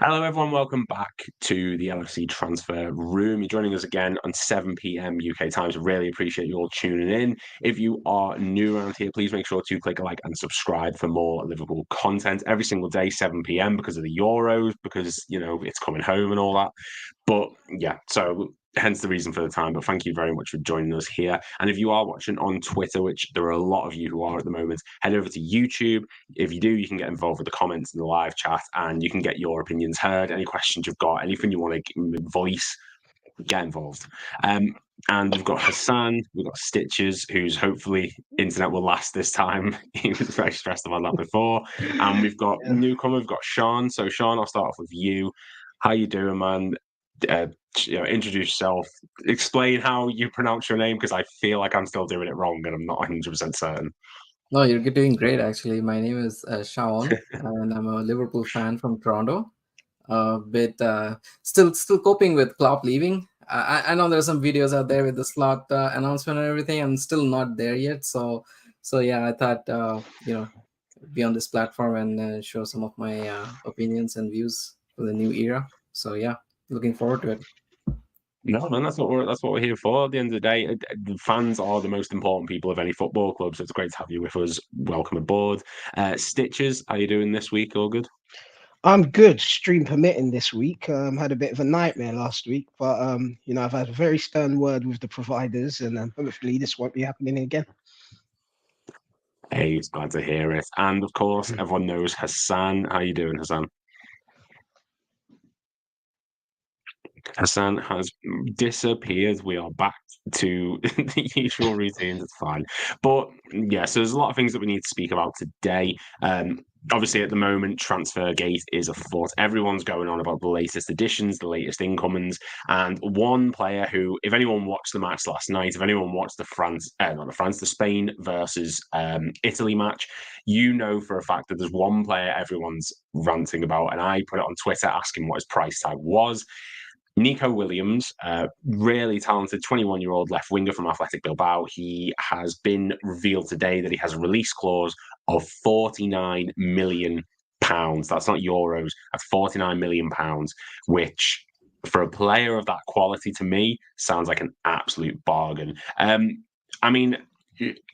Hello, everyone. Welcome back to the LFC Transfer Room. You're joining us again on 7 p.m. UK time. So really appreciate you all tuning in. If you are new around here, please make sure to click a like and subscribe for more Liverpool content every single day, 7 p.m. because of the Euros, because, it's coming home and all that. But yeah, so hence the reason for the time. But thank you very much for joining us here. And if you are watching on Twitter, which there are a lot of you who are at the moment, head over to YouTube. If you do, you can get involved with the comments in the live chat and you can get your opinions heard. Any questions you've got, anything you want to voice, get involved. And we've got Hassan, we've got Stitches, whose hopefully internet will last this time. He was very stressed about that before. And we've got newcomer, we've got Sean. So Sean, I'll start off with you. How you doing, man? Introduce yourself. Explain how you pronounce your name because I feel like I'm still doing it wrong and I'm not 100% certain. No, you're doing great, actually. My name is Shawn, and I'm a Liverpool fan from Toronto. But still coping with Klopp leaving. I know there's some videos out there with the slot announcement and everything. I'm still not there yet. So yeah, I thought be on this platform and show some of my opinions and views for the new era. So yeah, looking forward to it. No, man, that's what we're here for. At the end of the day, the fans are the most important people of any football club, so it's great to have you with us. Welcome aboard. Stitches, how you doing this week? All good? I'm good, stream permitting this week. Had a bit of a nightmare last week, but I've had a very stern word with the providers, and hopefully this won't be happening again. Hey, it's glad to hear it. And of course, everyone knows Hassan. How you doing, Hassan? Hassan has disappeared. We are back to the usual routines. It's fine. But yeah, so there's a lot of things that we need to speak about today. Obviously, at the moment, transfer gate is afoot. Everyone's going on about the latest additions, the latest incomings, and one player who, if anyone watched the match last night, if anyone watched the Spain versus Italy match, you know for a fact that there's one player everyone's ranting about, and I put it on Twitter asking what his price tag was. Nico Williams, really talented 21-year-old left winger from Athletic Bilbao. He has been revealed today that he has a release clause of £49 million. That's not euros. That's £49 million, which for a player of that quality to me sounds like an absolute bargain. I mean,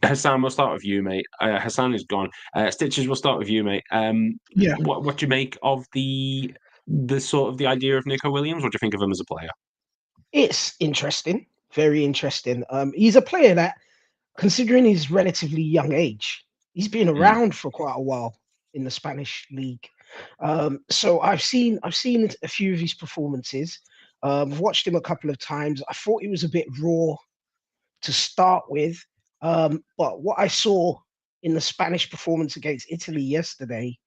Hassan, we'll start with you, mate. Hassan is gone. Stitches, we'll start with you, mate. What do you make of the sort of the idea of Nico Williams? What do you think of him as a player? It's interesting, very interesting. He's a player that, considering his relatively young age, he's been around for quite a while in the Spanish league. So I've seen a few of his performances. I've watched him a couple of times. I thought he was a bit raw to start with, but what I saw in the Spanish performance against Italy yesterday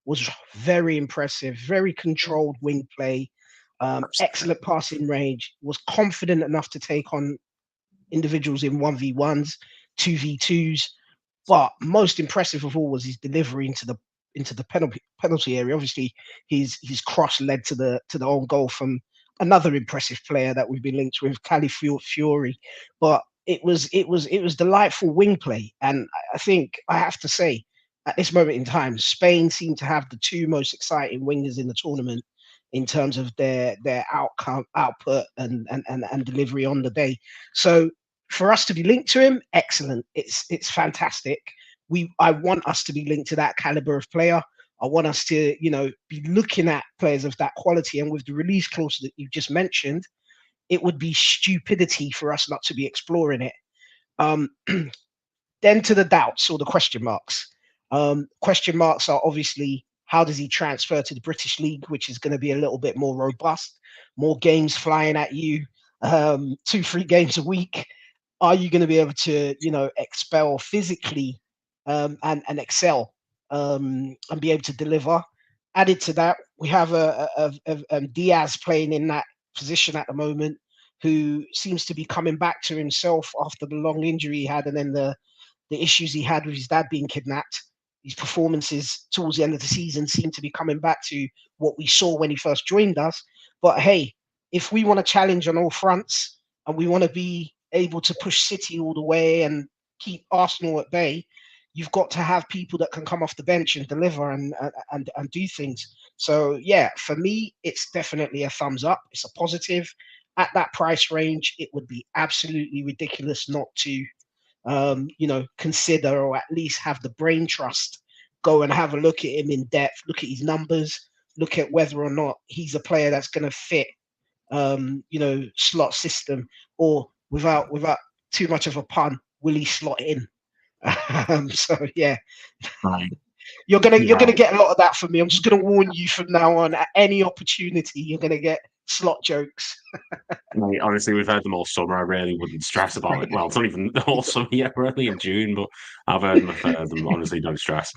was very impressive, very controlled wing play, excellent passing range, was confident enough to take on individuals in 1v1s, 2v2s. But most impressive of all was his delivery into the penalty area. Obviously, his cross led to the own goal from another impressive player that we've been linked with, Califiori. But it was delightful wing play, and I think I have to say, at this moment in time, Spain seem to have the two most exciting wingers in the tournament in terms of their output and delivery on the day. So for us to be linked to him, excellent. It's fantastic. I want us to be linked to that caliber of player. I want us to, be looking at players of that quality. And with the release clause that you just mentioned, it would be stupidity for us not to be exploring it. Then to the doubts or the question marks. Question marks are obviously, how does he transfer to the British League, which is going to be a little bit more robust, more games flying at you, 2-3 games a week. Are you going to be able to, expel physically and excel and be able to deliver? Added to that, we have a Diaz playing in that position at the moment, who seems to be coming back to himself after the long injury he had, and then the issues he had with his dad being kidnapped. His performances towards the end of the season seem to be coming back to what we saw when he first joined us. But hey, if we want to challenge on all fronts and we want to be able to push City all the way and keep Arsenal at bay, you've got to have people that can come off the bench and deliver and do things. So yeah, for me, it's definitely a thumbs up. It's a positive. At that price range, it would be absolutely ridiculous not to, consider or at least have the brain trust go and have a look at him in depth, look at his numbers, look at whether or not he's a player that's going to fit, slot system, or without too much of a pun, will he slot in? So yeah, Right. you're gonna get a lot of that from me. I'm just gonna warn you from now on. At any opportunity, you're gonna get slot jokes. Mate, honestly, we've heard them all summer. I really wouldn't stress about it. Well, it's not even all summer yet. We're only in June, but I've heard them. Honestly, no stress.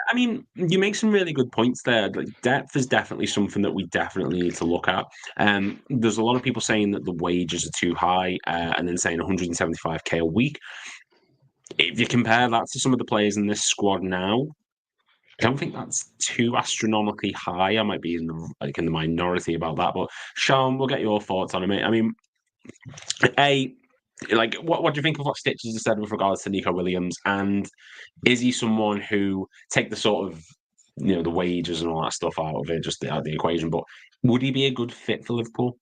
I mean, you make some really good points there. Like, depth is definitely something that we definitely need to look at. There's a lot of people saying that the wages are too high, and then saying 175k a week. If you compare that to some of the players in this squad now, I don't think that's too astronomically high. I might be in the minority about that, but Sean, we'll get your thoughts on it, mate. I mean, what do you think of what Stitches has said with regards to Nico Williams? And is he someone who take the sort of the wages and all that stuff out of it, just out of the equation? But would he be a good fit for Liverpool?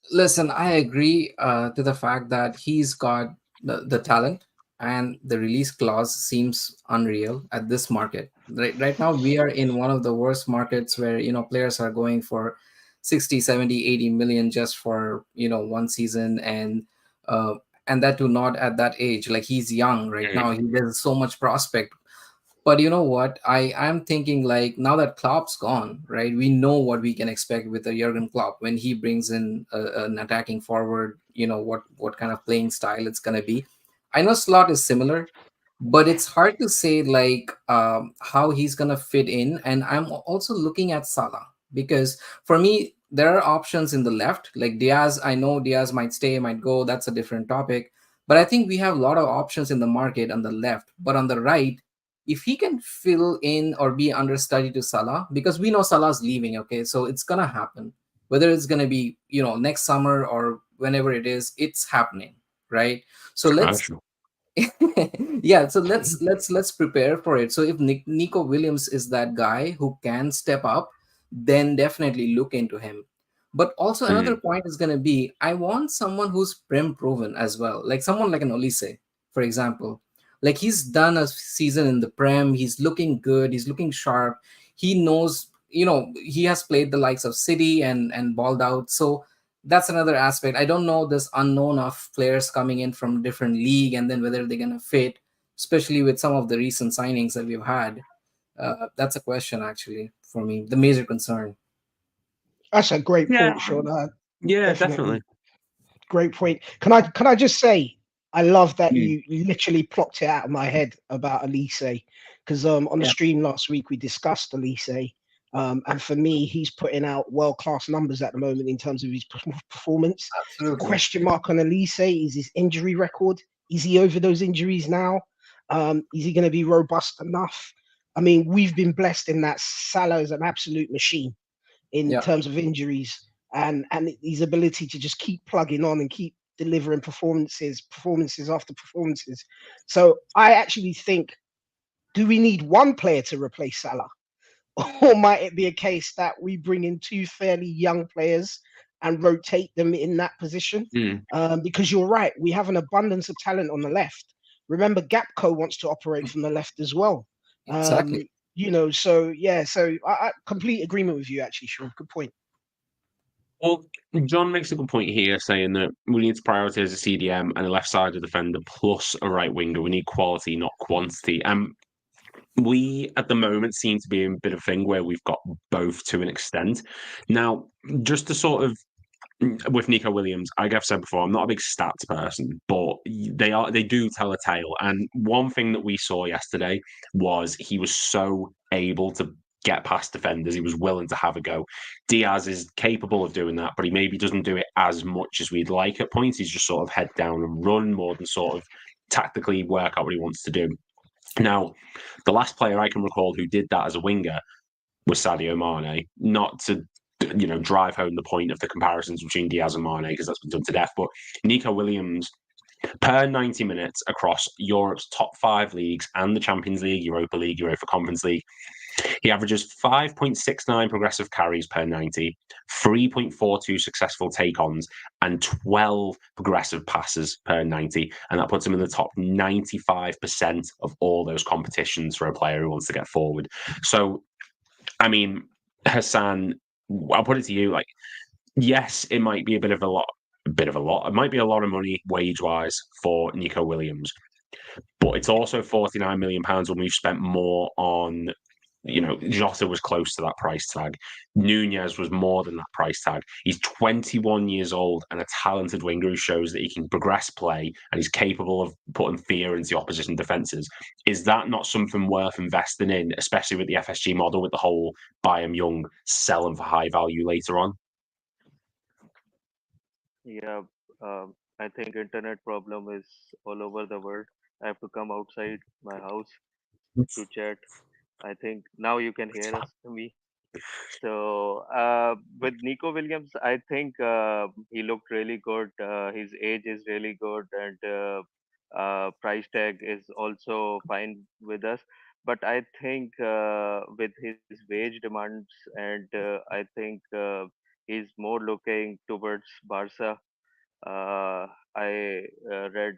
Listen, I agree to the fact that he's got the talent, and the release clause seems unreal at this market. Right now, we are in one of the worst markets where players are going for 60, 70, 80 million just for one season, and that too not at that age. Like, he's young right now. There's so much prospect. But you know what? I'm thinking, like, now that Klopp's gone, right? We know what we can expect with a Jurgen Klopp when he brings in an attacking forward. What kind of playing style it's gonna be. I know Slot is similar, but it's hard to say like how he's gonna fit in. And I'm also looking at Salah, because for me there are options in the left, like Diaz. I know Diaz might stay, might go. That's a different topic. But I think we have a lot of options in the market on the left. But on the right, if he can fill in or be understudy to Salah, because we know Salah's leaving, okay, so it's gonna happen. Whether it's gonna be next summer or whenever it is, it's happening, right? So let's yeah, so let's prepare for it. So if Nico Williams is that guy who can step up, then definitely look into him. But also another point is gonna be, I want someone who's prem proven as well, like someone like an Olise, for example. Like, he's done a season in the Prem. He's looking good. He's looking sharp. He knows, he has played the likes of City and balled out. So that's another aspect. I don't know this unknown of players coming in from different league and then whether they're going to fit, especially with some of the recent signings that we've had. That's a question, actually, for me. The major concern. That's a great point, Sean. Yeah, definitely. Great point. Can I just say, I love that you literally plopped it out of my head about Olise, because on the stream last week we discussed Olise, and for me, he's putting out world-class numbers at the moment in terms of his performance. Absolutely. The question mark on Olise is his injury record. Is he over those injuries now? Is he going to be robust enough? I mean, we've been blessed in that Salah is an absolute machine in terms of injuries, and his ability to just keep plugging on and keep delivering performances after performances. So I actually think, do we need one player to replace Salah? Or might it be a case that we bring in two fairly young players and rotate them in that position? Because you're right, we have an abundance of talent on the left. Remember, Gapco wants to operate from the left as well. Exactly. So I complete agreement with you, actually, Sean. Good point. Well, John makes a good point here, saying that we need to prioritise a CDM and a left-sided defender plus a right winger. We need quality, not quantity. We, at the moment, seem to be in a bit of a thing where we've got both to an extent. Now, just to sort of, with Nico Williams, like I've said before, I'm not a big stats person, but they do tell a tale. And one thing that we saw yesterday was he was so able to get past defenders. He was willing to have a go. Diaz is capable of doing that, but he maybe doesn't do it as much as we'd like at points. He's just sort of head down and run more than sort of tactically work out what he wants to do. Now, the last player I can recall who did that as a winger was Sadio Mane. Not to drive home the point of the comparisons between Diaz and Mane, because that's been done to death, but Nico Williams, per 90 minutes across Europe's top 5 leagues and the Champions League, Europa League, UEFA Conference League, He averages 5.69 progressive carries per 90, 3.42 successful take-ons, and 12 progressive passes per 90. And that puts him in the top 95% of all those competitions for a player who wants to get forward. So, I mean, Hassan, I'll put it to you, like, yes, it might be a bit of a lot. It might be a lot of money wage-wise for Nico Williams, but it's also £49 million when we've spent more on, Jota was close to that price tag. Nunez was more than that price tag. He's 21 years old and a talented winger who shows that he can progress play and he's capable of putting fear into the opposition defences. Is that not something worth investing in, especially with the FSG model, with the whole buy him young, sell him for high value later on? Yeah, I think internet problem is all over the world. I have to come outside my house to chat. I think now you can hear us me. So with Nico Williams, I think he looked really good. His age is really good, and price tag is also fine with us. But I think with his wage demands, and I think he's more looking towards Barca. I read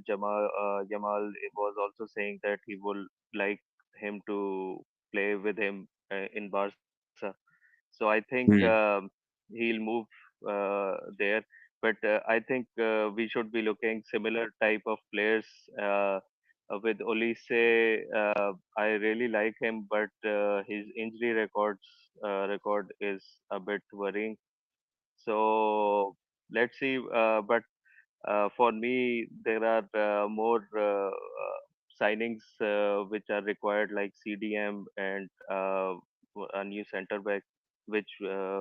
Jamal was also saying that he would like him to play with him in Barca. So I think he'll move there. But I think we should be looking similar type of players. With Olise, I really like him, but his injury record is a bit worrying. So let's see. But for me, there are more signings which are required, like CDM and a new center back, which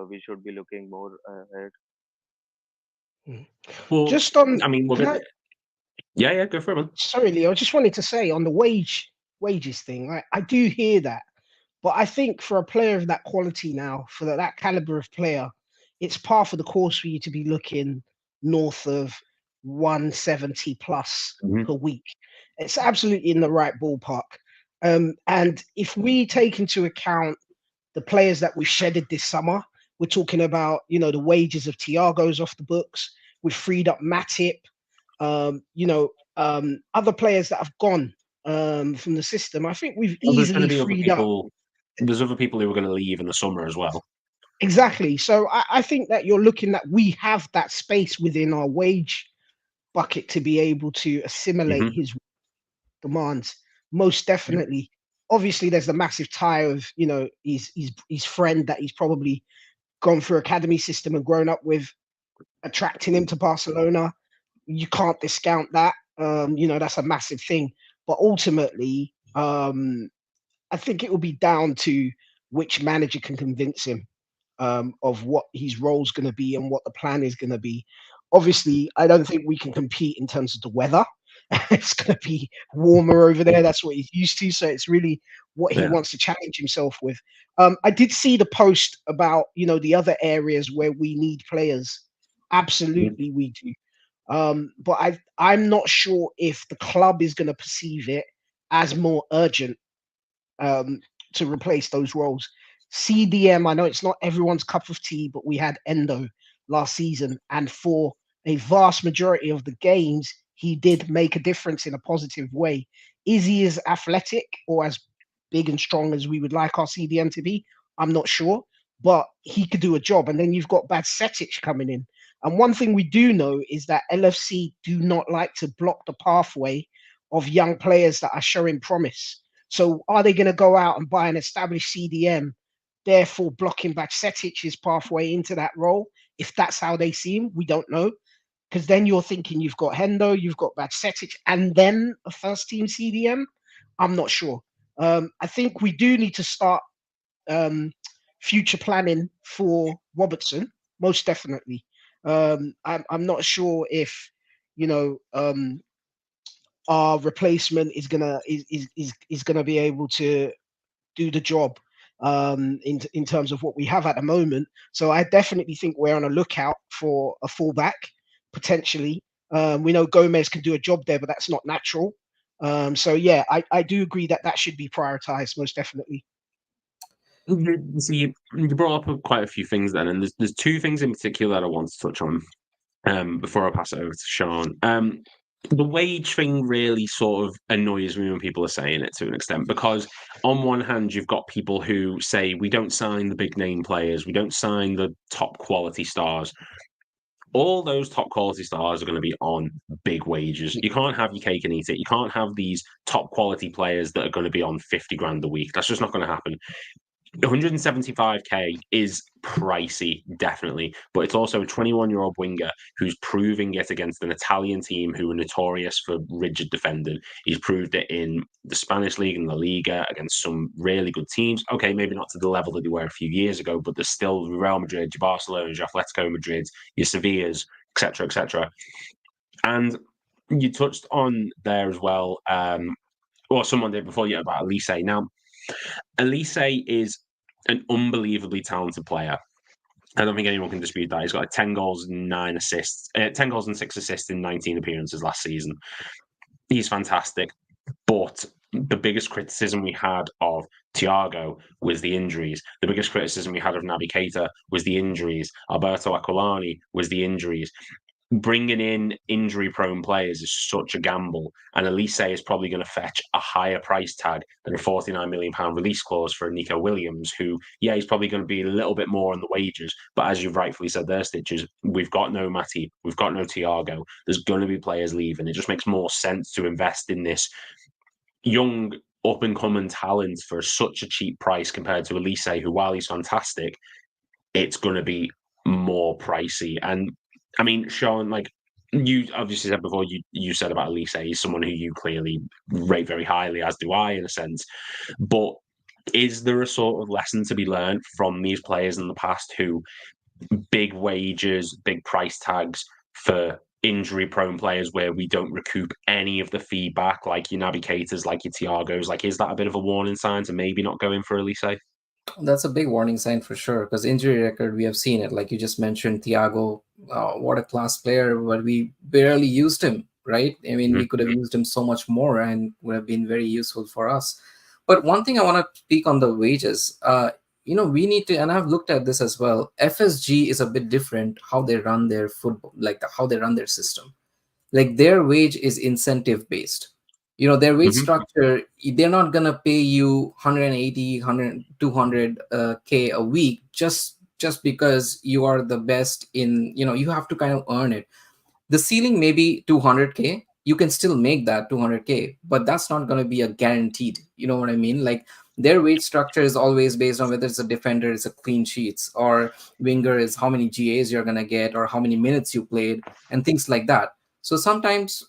we should be looking more at. Well, Just on, I mean, can I? Yeah, go for it, man. Sorry, Leo. I just wanted to say on the wages thing. I do hear that, but I think for a player of that quality now, for that caliber of player, it's par for the course for you to be looking north of 170 plus per week. It's absolutely in the right ballpark. And if we take into account the players that we've shedded this summer, we're talking about, the wages of Thiago's off the books. We've freed up Matip, other players that have gone from the system. I think we've easily freed up. There's other people who are going to leave in the summer as well. Exactly. So I think that you're looking at, we have that space within our wage bucket to be able to assimilate his demands. Most definitely. Obviously, there's the massive tie of, his friend that he's probably gone through academy system and grown up with, attracting him to Barcelona. You can't discount that. That's a massive thing. But ultimately, I think it will be down to which manager can convince him of what his role's going to be and what the plan is going to be. Obviously, I don't think we can compete in terms of the weather. It's going to be warmer over there. That's what he's used to. So it's really what he wants to challenge himself with. I did see the post about, the other areas where we need players. Absolutely, we do. But I'm not sure if the club is going to perceive it as more urgent to replace those roles. CDM, I know it's not everyone's cup of tea, but we had Endo last season, and for a vast majority of the games, he did make a difference in a positive way. Is he as athletic or as big and strong as we would like our CDM to be? I'm not sure, but he could do a job. And then you've got Bajcetic coming in. And one thing we do know is that LFC do not like to block the pathway of young players that are showing promise. So are they going to go out and buy an established CDM, therefore blocking Bajcetic's pathway into that role? If that's how they see him, we don't know. Because then you're thinking you've got Hendo, you've got Bajcetic, and then a first team CDM. I'm not sure. I think we do need to start future planning for Robertson, most definitely. I'm not sure if our replacement is gonna be able to do the job in terms of what we have at the moment. So I definitely think we're on a lookout for a fullback potentially. We know Gomez can do a job there, but that's not natural. So yeah, I do agree that should be prioritized most definitely. See, you brought up quite a few things then, and there's two things in particular that I want to touch on before I pass it over to Sean. The wage thing really sort of annoys me when people are saying it to an extent, because on one hand, you've got people who say we don't sign the big name players, we don't sign the top quality stars. All those top quality stars are going to be on big wages. You can't have your cake and eat it. You can't have these top quality players that are going to be on 50 grand a week. That's just not going to happen. 175k is pricey, definitely, but it's also a 21-year-old winger who's proving it against an Italian team who are notorious for rigid defending. He's proved it in the Spanish league and La Liga against some really good teams. Okay, maybe not to the level that they were a few years ago, but there's still Real Madrid, your Barcelona, your Atletico Madrid, your Sevillas, etc., etc. And you touched on there as well, or someone did before you, about Elise. Now, Elise is an unbelievably talented player. I don't think anyone can dispute that. He's got like 10 goals and 9 assists, 10 goals and 6 assists in 19 appearances last season. He's fantastic. But the biggest criticism we had of Thiago was the injuries. The biggest criticism we had of Naby Keita was the injuries. Alberto Aquilani was the injuries. Bringing in injury-prone players is such a gamble, and Elise is probably going to fetch a higher price tag than a £49 million release clause for Nico Williams, who, yeah, he's probably going to be a little bit more on the wages, but as you've rightfully said there, Stitches, we've got no Matty, we've got no Thiago, there's going to be players leaving. It just makes more sense to invest in this young, up-and-coming talent for such a cheap price compared to Elise, who, while he's fantastic, it's going to be more pricey. And I mean, Sean, like you obviously said before, you said about Elise, he's someone who you clearly rate very highly, as do I, in a sense. But is there a sort of lesson to be learned from these players in the past who big wages, big price tags for injury-prone players where we don't recoup any of the feedback, like your Naby Keitas, like your Thiagos? Like, is that a bit of a warning sign to maybe not go in for Elise? That's a big warning sign for sure, because injury record, we have seen it. Like you just mentioned, Thiago, what a class player, but we barely used him, right? I mean, we could have used him so much more and would have been very useful for us. But one thing I want to speak on the wages, we need to, and I've looked at this as well. FSG is a bit different how they run their football, like how they run their system. Like their wage is incentive based. Their wage structure, they're not going to pay you 180 100 200 k a week just because you are the best in, you have to kind of earn it. The ceiling may be 200k, you can still make that 200k, but that's not going to be a guaranteed, you know what I mean? Like their wage structure is always based on whether it's a defender, it's a clean sheets, or winger is how many GAs you're going to get, or how many minutes you played, and things like that. So sometimes,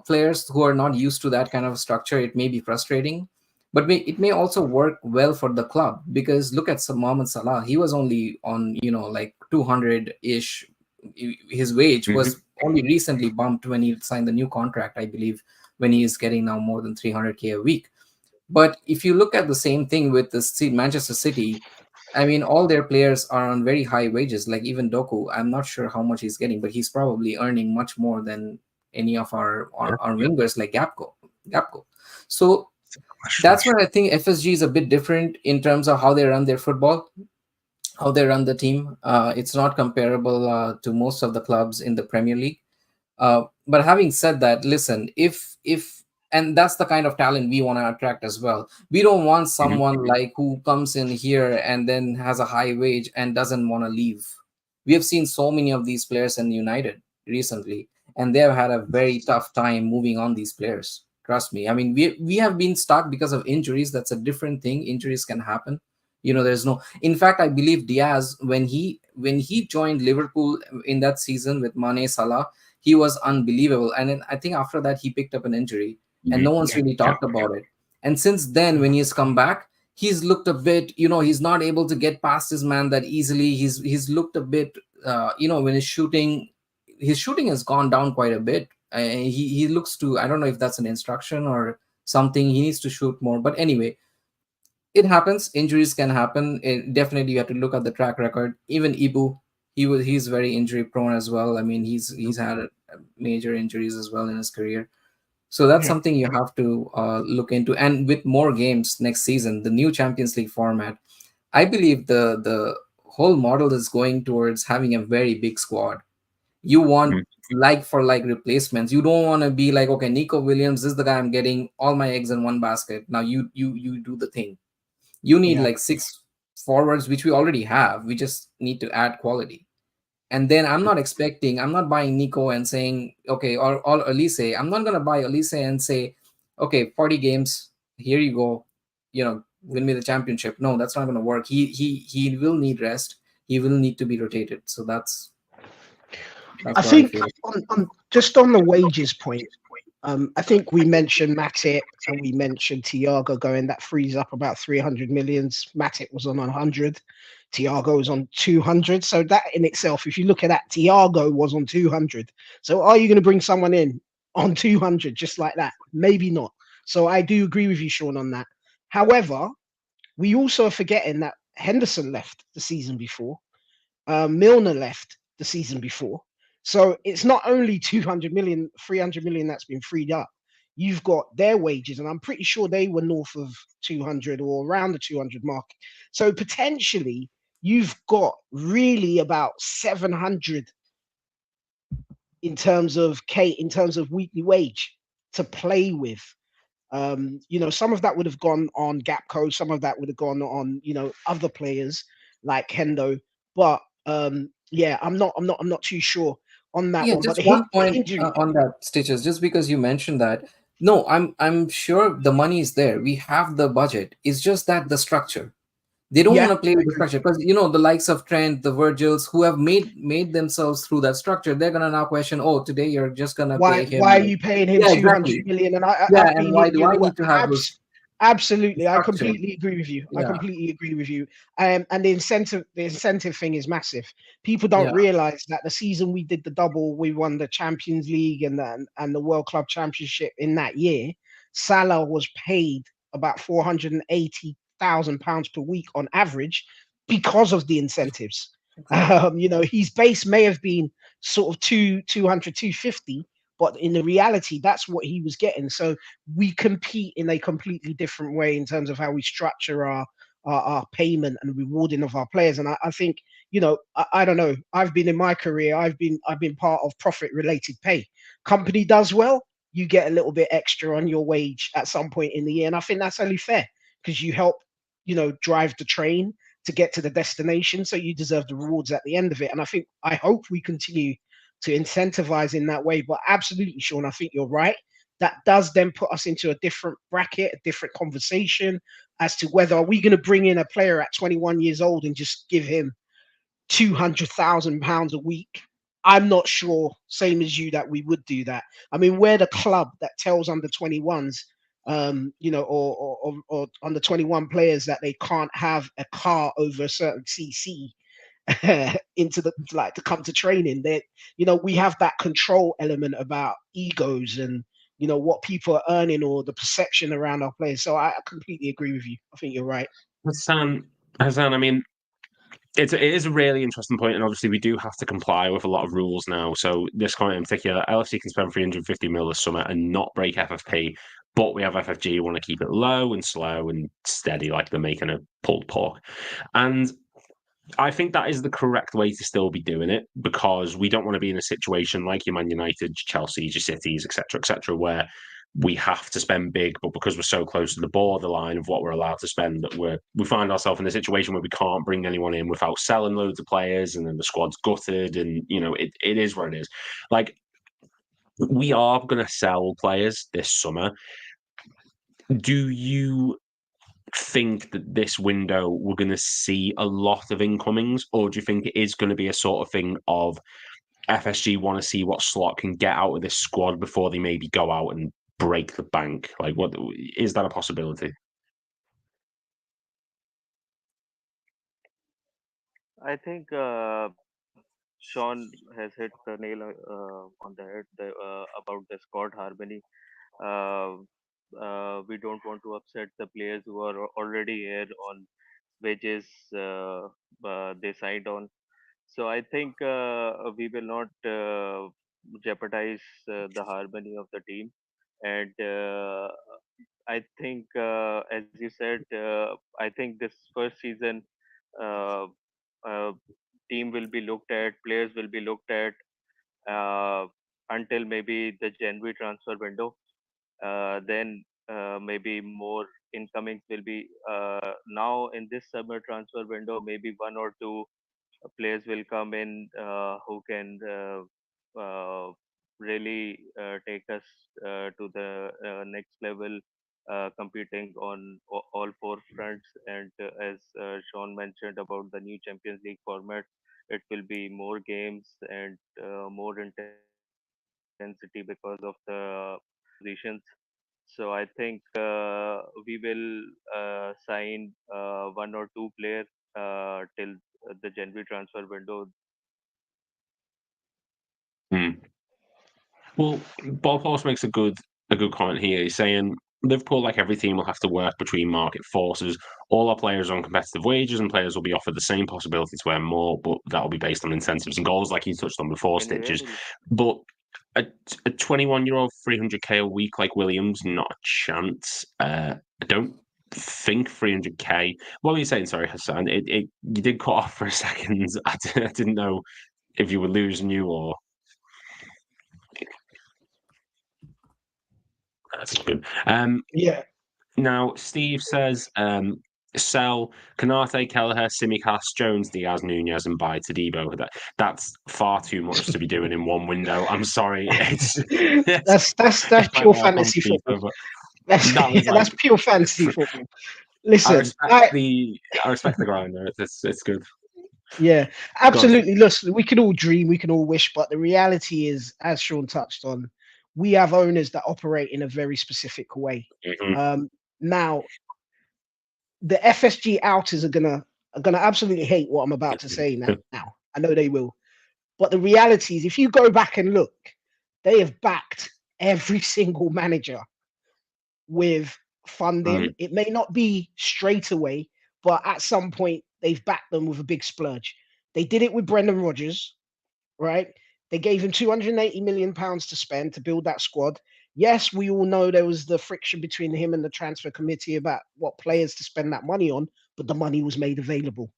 players who are not used to that kind of structure, it may be frustrating, but it may also work well for the club, because look at Mohamed Salah. He was only on, like 200-ish. His wage was only recently bumped when he signed the new contract, I believe, when he is getting now more than 300k a week. But if you look at the same thing with the Manchester City, I mean, all their players are on very high wages. Like even Doku, I'm not sure how much he's getting, but he's probably earning much more than any of our wingers like Gapco. So that's where I think FSG is a bit different in terms of how they run their football, how they run the team. It's not comparable to most of the clubs in the Premier League. But having said that, listen, if and that's the kind of talent we want to attract as well. We don't want someone like who comes in here and then has a high wage and doesn't want to leave. We have seen so many of these players in United recently, and they have had a very tough time moving on these players. Trust me. I mean, we have been stuck because of injuries. That's a different thing. Injuries can happen. There's no. In fact, I believe Diaz, when he joined Liverpool in that season with Mane, Salah, he was unbelievable. And then I think after that he picked up an injury, and no one's really talked about it. And since then, when he's come back, he's looked a bit, he's not able to get past his man that easily. He's looked a bit, when his shooting has gone down quite a bit. He looks to, I don't know if that's an instruction or something. He needs to shoot more. But anyway, it happens. Injuries can happen. Definitely, you have to look at the track record. Even Ibu, he's very injury prone as well. I mean, he's had major injuries as well in his career. So that's Yeah. something you have to look into. And with more games next season, the new Champions League format, I believe the whole model is going towards having a very big squad. You want Mhm. like for like replacements. You don't want to be like, okay, Nico Williams is the guy I'm getting all my eggs in one basket. Now you do the thing. You need Yeah. like six forwards, which we already have. We just need to add quality. And then I'm not buying Nico and saying, okay, or Elise. I'm not gonna buy Elise and say, okay, 40 games, here you go, win me the championship. No, that's not gonna work. He will need rest. He will need to be rotated. So that's I what I think feel. on just on the wages point, I think we mentioned Matip and we mentioned Tiago going. That frees up about 300 millions. Matip was on 100. Tiago was on 200. So that in itself, if you look at that, Tiago was on 200. So are you going to bring someone in on 200 just like that? Maybe not. So I do agree with you, Sean, on that. However, we also are forgetting that Henderson left the season before. Milner left the season before. So it's not only 200 million, 300 million that's been freed up. You've got their wages, and I'm pretty sure they were north of 200 or around the 200 mark. So potentially, you've got really about 700 in terms of weekly wage to play with. Some of that would have gone on Gapco, some of that would have gone on, other players like Hendo. But yeah, I'm not too sure on that Yeah, one. But just one the point injury, on that, Stitches. Just because you mentioned that, no, I'm sure the money is there. We have the budget. It's just that the structure. They don't want yeah, to play I with the agree. structure because the likes of Trent, the Virgils, who have made themselves through that structure, they're gonna now question, oh, today you're just gonna Why pay him why are like, you paying him yeah, 200 exactly, million? And yeah, I've and been why do I here. need to have those Absolutely, I structure? completely agree with you. I Yeah, completely agree with you. And the incentive thing is massive. People don't yeah, realize that the season we did the double, we won the Champions League and the World Club Championship in that year. Salah was paid about £480,000 per week on average because of the incentives. exactly. His base may have been sort of 200, 250, but in the reality, that's what he was getting. So we compete in a completely different way in terms of how we structure our payment and rewarding of our players. And I think, I don't know. I've been in my career, I've been part of profit related pay. Company does well, you get a little bit extra on your wage at some point in the year. And I think that's only fair because you help, drive the train to get to the destination. So you deserve the rewards at the end of it. And I hope we continue to incentivize in that way. But absolutely, Sean, I think you're right. That does then put us into a different bracket, a different conversation as to whether are we going to bring in a player at 21 years old and just give him £200,000 a week. I'm not sure, same as you, that we would do that. I mean, we're the club that tells under 21s, or under 21 players that they can't have a car over a certain CC into the like to come to training. That we have that control element about egos and what people are earning or the perception around our players. So I completely agree with you. I think you're right. Hassan, Hassan, I mean, it is a really interesting point, and obviously we do have to comply with a lot of rules now. So this comment in particular, LFC can spend 350 mil this summer and not break FFP, but we have FFG who want to keep it low and slow and steady, like they're making a pulled pork. And I think that is the correct way to still be doing it because we don't want to be in a situation like your Man United, Chelsea, your Cities, etc., where we have to spend big, but because we're so close to the borderline of what we're allowed to spend, that we find ourselves in a situation where we can't bring anyone in without selling loads of players, and then the squad's gutted, and it is what it is. Like we are going to sell players this summer. Do you think that this window we're going to see a lot of incomings, or do you think it is going to be a sort of thing of FSG want to see what slot can get out of this squad before they maybe go out and break the bank? Like, what is that a possibility? I think Sean has hit the nail on the head about the squad harmony. Uh, we don't want to upset the players who are already here on wages they signed on. So I think we will not jeopardize the harmony of the team. and I think, as you said, I think this first season, uh, uh, team will be looked at, players will be looked at uh, until maybe the January transfer window. Then maybe more incomings will be now in this summer transfer window. Maybe one or two players will come in who can really take us to the next level, competing on all four fronts. And as Sean mentioned about the new Champions League format, it will be more games and more intensity because of the positions. So I think we will sign one or two players till the January transfer window. Hmm. Well, Bob Horse makes a good comment here. He's saying Liverpool, like every team, will have to work between market forces. All our players are on competitive wages, and players will be offered the same possibility to earn more, but that will be based on incentives and goals, like you touched on before, Can you hear Stitches. me? But a 21-year-old, 300k a week like Williams, not a chance. I don't think 300k. What were you saying? Sorry, Hassan. You did cut off for a second. I didn't know if you were losing you or. That's good. Yeah. Now, Steve says sell Kanate, Kelleher, Simicast, Jones, Diaz, Nunez, and buy Tadibo. That's far too much to be doing in one window. I'm sorry. That's It might pure work on fantasy football. FIFA, but That's that was that's like pure fantasy football. Listen, I respect the grinder. It's good. yeah, Go on, Steve. absolutely. Listen, we can all dream, we can all wish, but the reality is, as Sean touched on, we have owners that operate in a very specific way. Mhm. Now, the FSG outers are gonna absolutely hate what I'm about to say now. I know they will. But the reality is, if you go back and look, they have backed every single manager with funding. Mm. It may not be straight away, but at some point they've backed them with a big splurge. They did it with Brendan Rodgers, right? They gave him 280 million pounds to spend to build that squad. Yes, we all know there was the friction between him and the transfer committee about what players to spend that money on, but the money was made available,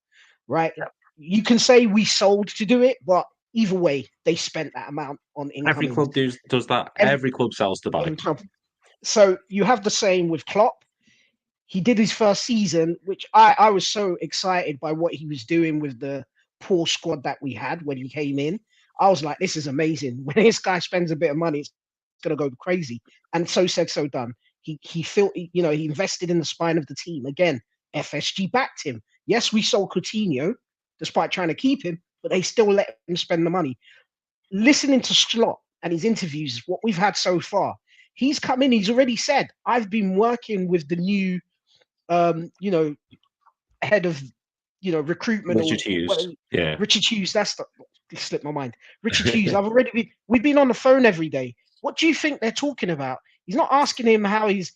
right? Yeah. You can say we sold to do it, but either way, they spent that amount on Every incomings. club does that. Every, Every club sells to buy. every club. So you have the same with Klopp. He did his first season, which I was so excited by what he was doing with the poor squad that we had when he came in. I was like, this is amazing. When this guy spends a bit of money, it's gonna go crazy. And so said, so done. He felt, he invested in the spine of the team. Again, FSG backed him. Yes, we sold Coutinho despite trying to keep him, but they still let him spend the money. Listening to Slot and his interviews, what we've had so far, he's come in, he's already said, I've been working with the new head of recruitment Richard or Hughes. well, Yeah. Richard Hughes. That's slipped my mind. Richard Hughes. We've been on the phone every day. What do you think they're talking about? He's not asking him how he's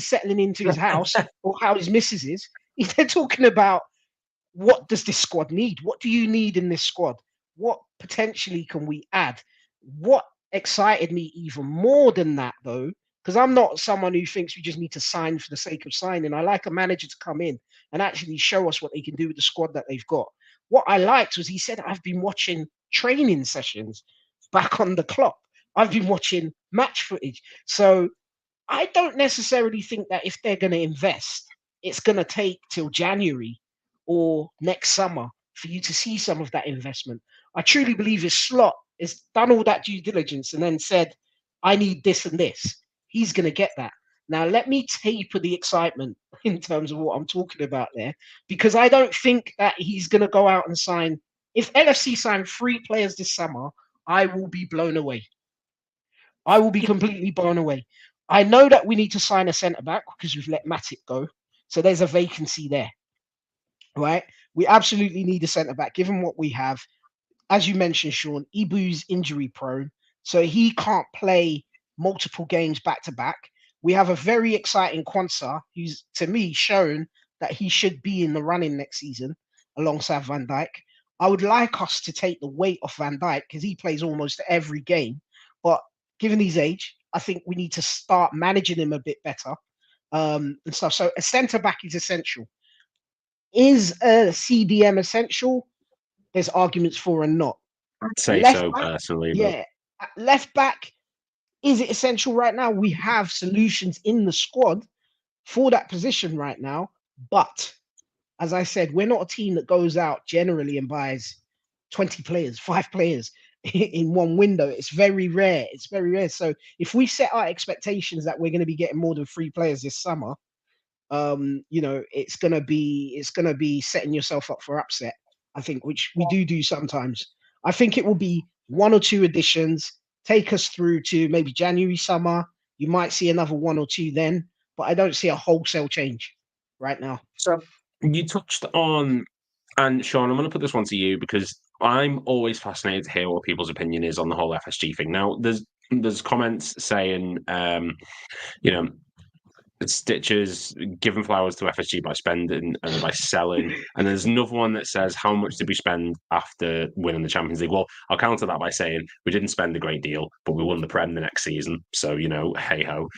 settling into his house or how his missus is. They're talking about what does this squad need? What do you need in this squad? What potentially can we add? What excited me even more than that, though, because I'm not someone who thinks we just need to sign for the sake of signing. I like a manager to come in and actually show us what they can do with the squad that they've got. What I liked was he said, I've been watching training sessions back on the clock. I've been watching match footage. So I don't necessarily think that if they're going to invest, it's going to take till January or next summer for you to see some of that investment. I truly believe his Slot has done all that due diligence and then said, I need this and this. He's going to get that. Now, let me taper the excitement in terms of what I'm talking about there, because I don't think that he's going to go out and sign. If LFC sign 3 players this summer, I will be blown away. I will be completely blown away. I know that we need to sign a centre back because we've let Matic go. So there's a vacancy there, right? We absolutely need a centre back given what we have. As you mentioned, Sean, Ibu's injury prone. So he can't play multiple games back to back. We have a very exciting Kwanzaa who's, to me, shown that he should be in the running next season alongside Van Dijk. I would like us to take the weight off Van Dijk because he plays almost every game. But given his age, I think we need to start managing him a bit better, and stuff. So a centre back is essential. Is a CDM essential? There's arguments for and not. I'd say Left so back, personally, but yeah. Left back, is it essential right now? We have solutions in the squad for that position right now, but as I said, we're not a team that goes out generally and buys 20 players, 5 players in one window. It's very rare. It's very rare. So if we set our expectations that we're going to be getting more than 3 players this summer, it's gonna be setting yourself up for upset, I think, which we do sometimes. I think it will be 1 or 2 additions, take us through to maybe January, summer. You might see another 1 or 2 then, but I don't see a wholesale change right now. So you touched on, and Sean, I'm going to put this one to you because I'm always fascinated to hear what people's opinion is on the whole FSG thing. Now, there's comments saying, Stitches giving flowers to FSG by spending and by selling. And there's another one that says, how much did we spend after winning the Champions League? Well, I'll counter that by saying we didn't spend a great deal, but we won the Prem the next season. So, hey ho.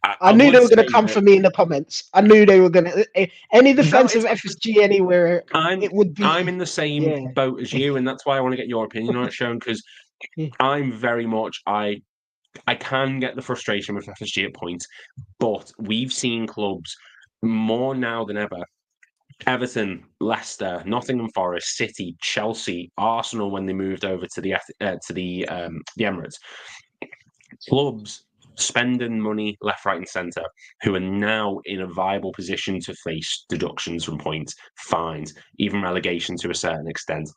I knew they were going to come for me in the comments. I knew they were going to. Any defense of FSG anywhere, it would be. I'm in the same boat as you, and that's why I want to get your opinion on it, Sean, because I'm very much I can get the frustration with FSG at points, but we've seen clubs more now than ever. Everton, Leicester, Nottingham Forest, City, Chelsea, Arsenal when they moved over to the Emirates. Clubs spending money left, right, and centre, who are now in a viable position to face deductions from points, fines, even relegation to a certain extent.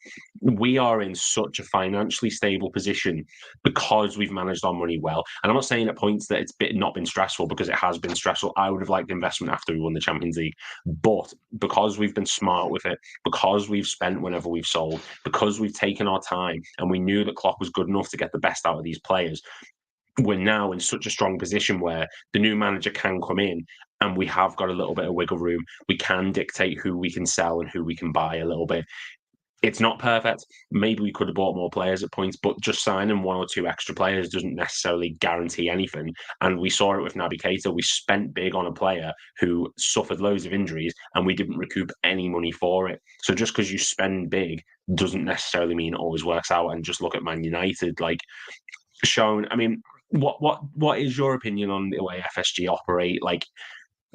We are in such a financially stable position because we've managed our money well. And I'm not saying at points that it's not been stressful, because it has been stressful. I would have liked investment after we won the Champions League. But because we've been smart with it, because we've spent whenever we've sold, because we've taken our time, and we knew that Klopp was good enough to get the best out of these players, we're now in such a strong position where the new manager can come in and we have got a little bit of wiggle room. We can dictate who we can sell and who we can buy a little bit. It's not perfect. Maybe we could have bought more players at points, but just signing 1 or 2 extra players doesn't necessarily guarantee anything. And we saw it with Naby Keita. We spent big on a player who suffered loads of injuries and we didn't recoup any money for it. So just because you spend big doesn't necessarily mean it always works out. And just look at Man United, like Sean, I mean, what is your opinion on the way FSG operate? Like,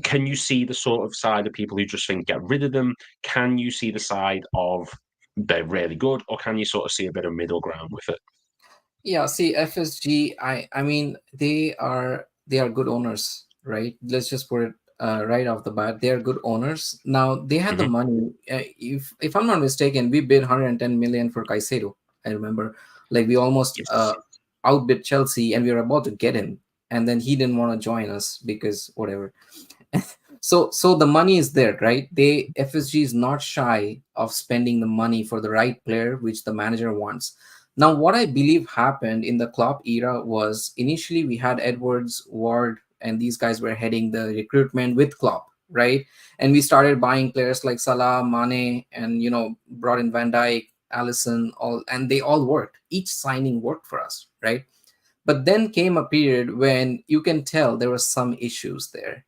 can you see the sort of side of people who just think get rid of them? Can you see the side of they're really good, or can you sort of see a bit of middle ground with it? Yeah, see, FSG, I mean, they are good owners, right? Let's just put it right off the bat. They are good owners. Now they had the money. If I'm not mistaken, we bid 110 million for Caicedo. I remember, like, we almost outbid Chelsea, and we were about to get him, and then he didn't want to join us because whatever. So the money is there, right? FSG is not shy of spending the money for the right player, which the manager wants. Now, what I believe happened in the Klopp era was initially we had Edwards, Ward, and these guys were heading the recruitment with Klopp, right? And we started buying players like Salah, Mane, and brought in Van Dijk, Alisson, and they all worked. Each signing worked for us, right? But then came a period when you can tell there were some issues there,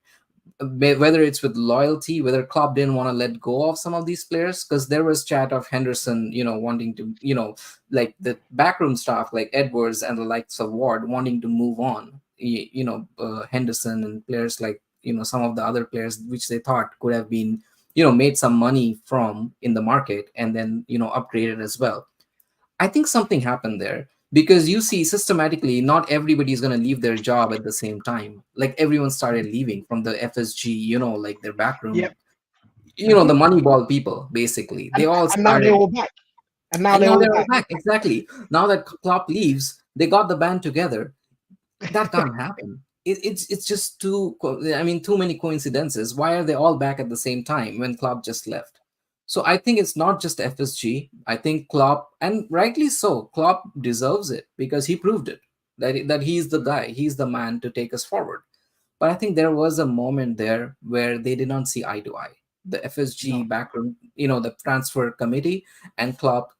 whether it's with loyalty, whether Klopp didn't want to let go of some of these players, because there was chat of Henderson, wanting to, like the backroom staff, like Edwards and the likes of Ward, wanting to move on. Henderson and players like some of the other players which they thought could have been made some money from in the market and then upgraded as well. I think something happened there, because you see systematically not everybody is going to leave their job at the same time. Like everyone started leaving from the FSG, like their backroom, the Moneyball people, basically. They all started. And now they're all back. And now they're all back. Exactly. Now that Klopp leaves, they got the band together. That can't happen. It's just too many coincidences. Why are they all back at the same time when Klopp just left? So I think it's not just FSG. I think Klopp, and rightly so, Klopp deserves it because he proved it, that he's the guy, he's the man to take us forward. But I think there was a moment there where they did not see eye to eye. The FSG backroom, the transfer committee and Klopp,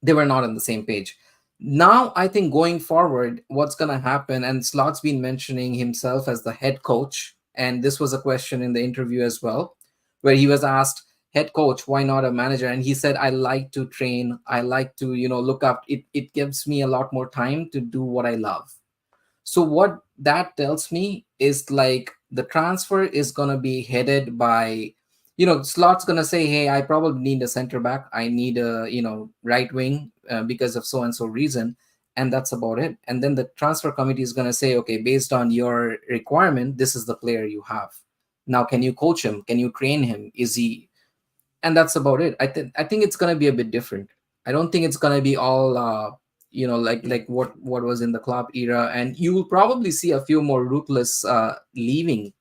they were not on the same page. Now, I think going forward, what's going to happen, and Slot's been mentioning himself as the head coach, and this was a question in the interview as well, where he was asked, head coach, why not a manager? And he said, I like to train. I like to, look up. It gives me a lot more time to do what I love. So what that tells me is like the transfer is going to be headed by, Slot's going to say, hey, I probably need a center back. I need a, right wing because of so and so reason. And that's about it. And then the transfer committee is going to say, okay, based on your requirement, this is the player you have. Now, can you coach him? Can you train him? Is he? And that's about it. I think it's going to be a bit different. I don't think it's going to be all like what was in the club era, and you will probably see a few more ruthless leaving.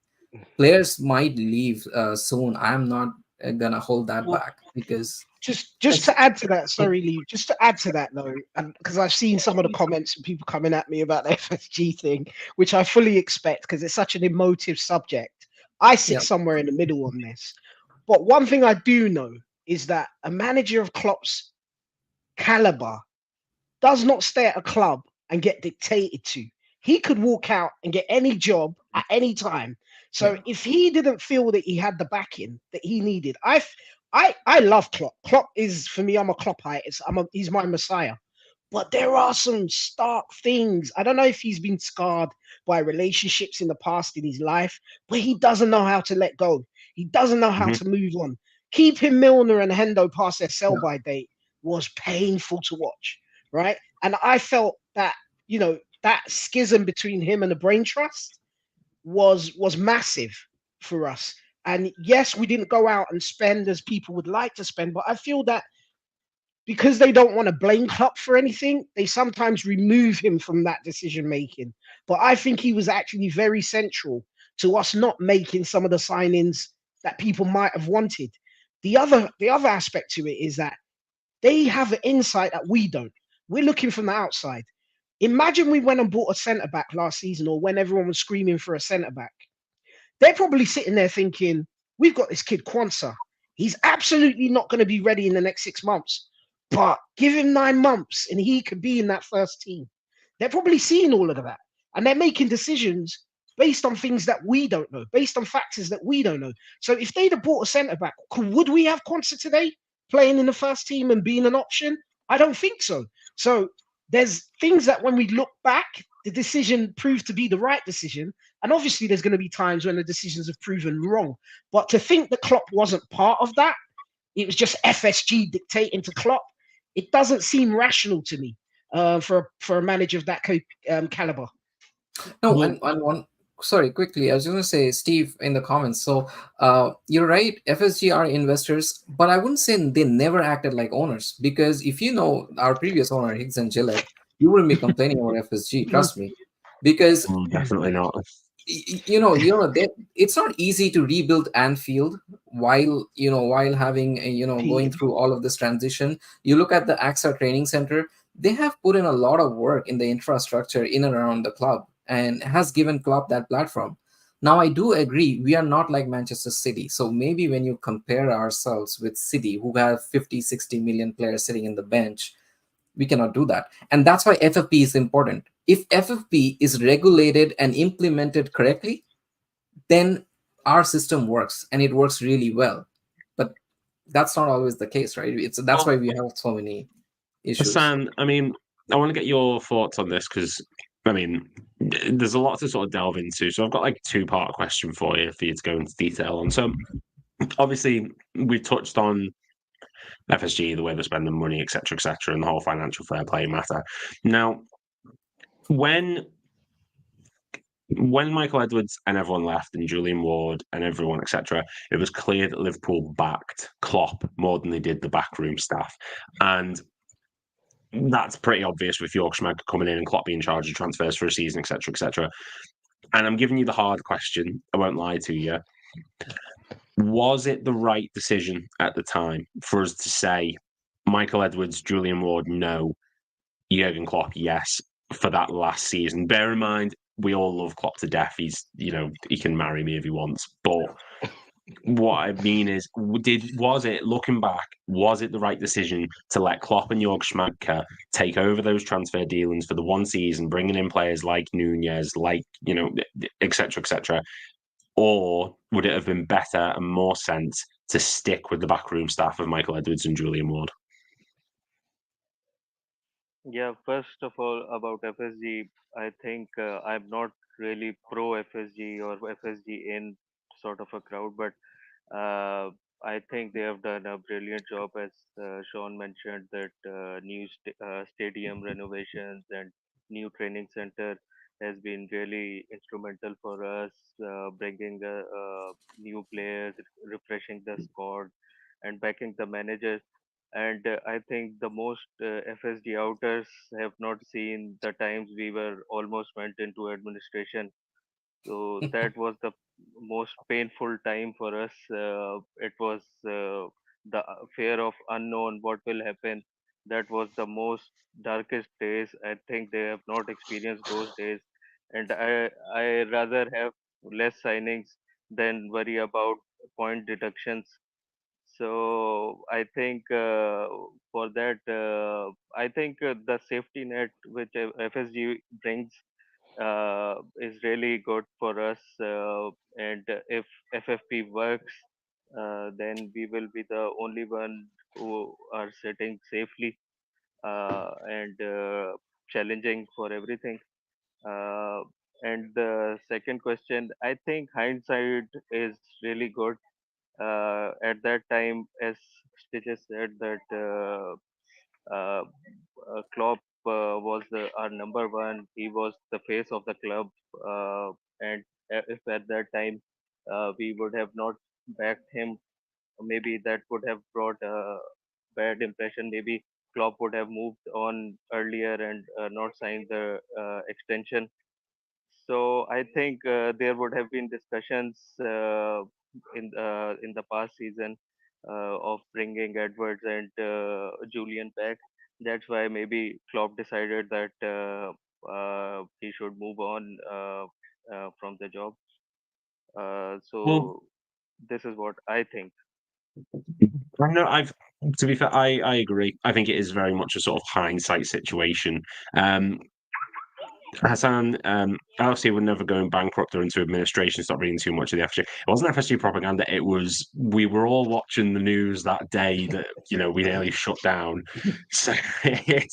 Players might leave soon. I'm not gonna hold that Well, back because just to add to that, sorry, Lee, just to add to that though, and because I've seen some of the comments and people coming at me about the FSG thing, which I fully expect because it's such an emotive subject. I sit yeah, somewhere in the middle on this. But one thing I do know is that a manager of Klopp's caliber does not stay at a club and get dictated to. He could walk out and get any job at any time. So yeah. if he didn't feel that he had the backing that he needed, I love Klopp. Klopp is for me. I'm a Kloppite. He's my messiah. But there are some stark things. I don't know if he's been scarred by relationships in the past in his life, but he doesn't know how to let go. He doesn't know how Mhm. to move on. Keeping Milner and Hendo past their Yeah. sell-by date was painful to watch, right? And I felt that, that schism between him and the brain trust was massive for us. And yes, we didn't go out and spend as people would like to spend, but I feel that because they don't want to blame Klopp for anything, they sometimes remove him from that decision making. But I think he was actually very central to us not making some of the signings that people might have wanted. The other aspect to it is that they have an insight that we don't. We're looking from the outside. Imagine we went and bought a centre back last season, or when everyone was screaming for a centre back. They're probably sitting there thinking, we've got this kid Kwanzaa. He's absolutely not going to be ready in the next 6 months, but give him 9 months and he could be in that first team. They're probably seeing all of that and they're making decisions based on things that we don't know, based on factors that we don't know. So if they'd have bought a centre back, would we have Kwanzaa today playing in the first team and being an option? I don't think so. So there's things that when we look back, the decision proved to be the right decision. And obviously, there's going to be times when the decisions have proven wrong. But to think that Klopp wasn't part of that, it was just FSG dictating to Klopp. It doesn't seem rational to me for a manager of that caliber. No, Well, and one. Sorry, quickly, I was going to say, Steve, in the comments. So, you're right. FSG are investors, but I wouldn't say they never acted like owners, because if you know our previous owner, Higgs and Gillette, you wouldn't be complaining about FSG. Trust me, because definitely not. it's not easy to rebuild Anfield while having going through all of this transition. You look at the AXA training center; they have put in a lot of work in the infrastructure in and around the club, and has given club that platform. Now, I do agree we are not like Manchester City, so maybe when you compare ourselves with City, who have 50, 60 million players sitting in the bench, we cannot do that. And that's why FFP is important. If FFP is regulated and implemented correctly, then our system works, and it works really well. But that's not always the case, right? That's why Well, we have so many issues. Hassan, I mean, I want to get your thoughts on this because, I mean, there's a lot to sort of delve into. So I've got like a two-part question for you to go into detail on. So obviously, we've touched on FSG, the way they're spending money, etc., and the whole financial fair play matter. Now, when Michael Edwards and everyone left, and Julian Ward and everyone, etc., it was clear that Liverpool backed Klopp more than they did the backroom staff. And that's pretty obvious with Yorkshire coming in and Klopp being in charge of transfers for a season, etc. And I'm giving you the hard question. I won't lie to you. Was it the right decision at the time for us to say Michael Edwards, Julian Ward, no, Jurgen Klopp, yes, for that last season? Bear in mind, we all love Klopp to death. He's, he can marry me if he wants. But what I mean is, was it looking back? Was it the right decision to let Klopp and Jörg Schmadtke take over those transfer dealings for the one season, bringing in players like Nunez, like etc., etc., or would it have been better and more sense to stick with the backroom staff of Michael Edwards and Julian Ward? Yeah, first of all, about FSG, I think I'm not really pro FSG or FSG in sort of a crowd, but uh, I think they have done a brilliant job, as Sean mentioned, that stadium renovations and new training center has been really instrumental for us, bringing new players, refreshing the squad, and backing the managers. And I think the most FSD outers have not seen the times we were almost went into administration. So that was the most painful time for us. It was the fear of unknown, what will happen. That was the most darkest days. I think they have not experienced those days, and I rather have less signings than worry about point deductions. So I think for that, I think the safety net which FSG brings is really good for us. And if FFP works, then we will be the only one who are sitting safely and challenging for everything. Uh, and the second question, I think hindsight is really good. At that time, as Stitches said, that Klopp was our number one. He was the face of the club, and if at that time we would have not backed him, maybe that would have brought a bad impression. Maybe Klopp would have moved on earlier and not signed the extension. So I think there would have been discussions in the past season of bringing Edwards and Julian back. That's why maybe Klopp decided that he should move on from the job. Well, So this is what I think. I know I've to be fair, I agree. I think it is very much a sort of hindsight situation. Um, Hassan, obviously, we're never going bankrupt or into administration. Stop reading too much of the FSG. It wasn't FSG propaganda. It was we were all watching the news that day that we nearly shut down. So